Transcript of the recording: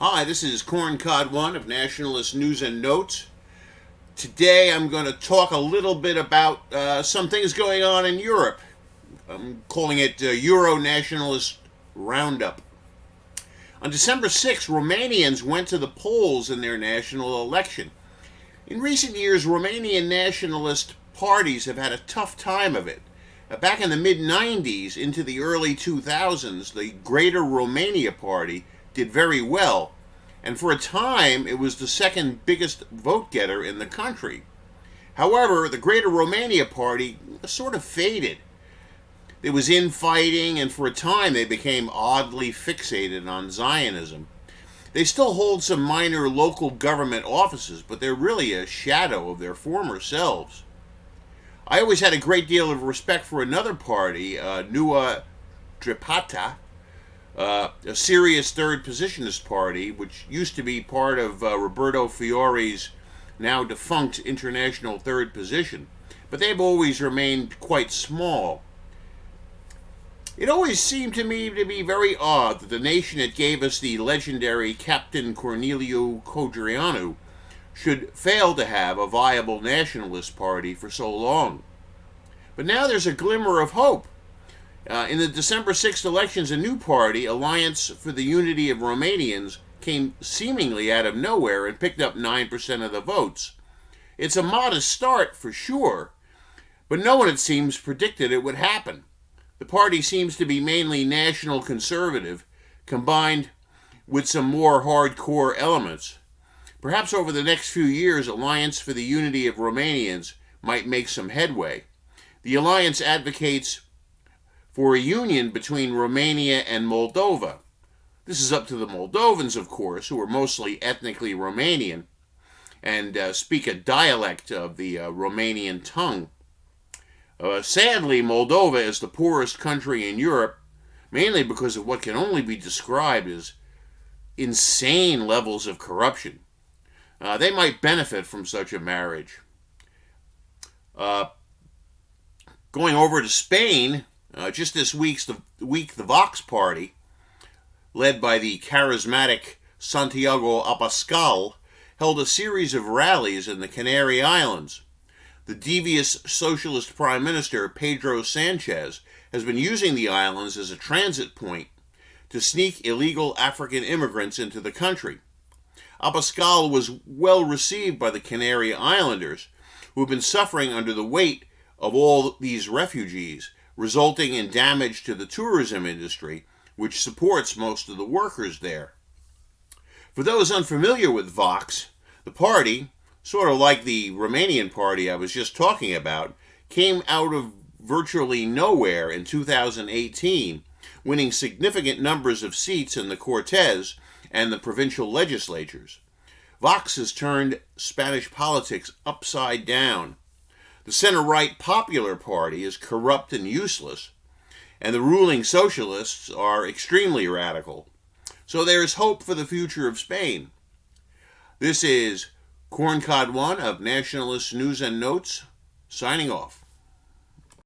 Hi, this is Corncod One of Nationalist News and Notes. Today I'm going to talk a little bit about some things going on in Europe. I'm calling it Euro-Nationalist Roundup. On December 6, Romanians went to the polls in their national election. In recent years, Romanian nationalist parties have had a tough time of it. Back in the mid-90s into the early 2000s, the Greater Romania Party did very well, and for a time it was the second biggest vote getter in the country. However, the Greater Romania Party sort of faded. There was infighting, and for a time they became oddly fixated on Zionism. They still hold some minor local government offices, but they're really a shadow of their former selves. I always had a great deal of respect for another party, Nua Drepata, a serious third positionist party, which used to be part of Roberto Fiore's now defunct International Third Position, but they've always remained quite small. It always seemed to me to be very odd that the nation that gave us the legendary Captain Corneliu Codreanu should fail to have a viable nationalist party for so long. But now there's a glimmer of hope. In the December 6th elections, a new party, Alliance for the Unity of Romanians, came seemingly out of nowhere and picked up 9% of the votes. It's a modest start for sure, but no one, it seems, predicted it would happen. The party seems to be mainly national conservative, combined with some more hardcore elements. Perhaps over the next few years, Alliance for the Unity of Romanians might make some headway. The alliance advocates for a union between Romania and Moldova. This is up to the Moldovans, of course, who are mostly ethnically Romanian and speak a dialect of the Romanian tongue. Sadly, Moldova is the poorest country in Europe, mainly because of what can only be described as insane levels of corruption. They might benefit from such a marriage. Going over to Spain, just this week, the Vox Party, led by the charismatic Santiago Abascal, held a series of rallies in the Canary Islands. The devious socialist Prime Minister Pedro Sanchez has been using the islands as a transit point to sneak illegal African immigrants into the country. Abascal was well received by the Canary Islanders, who have been suffering under the weight of all these refugees, resulting in damage to the tourism industry, which supports most of the workers there. For those unfamiliar with Vox, the party, sort of like the Romanian party I was just talking about, came out of virtually nowhere in 2018, winning significant numbers of seats in the Cortes and the provincial legislatures. Vox has turned Spanish politics upside down. The center-right Popular Party is corrupt and useless, and the ruling socialists are extremely radical. So there is hope for the future of Spain. This is Corncod One of Nationalist News and Notes, signing off.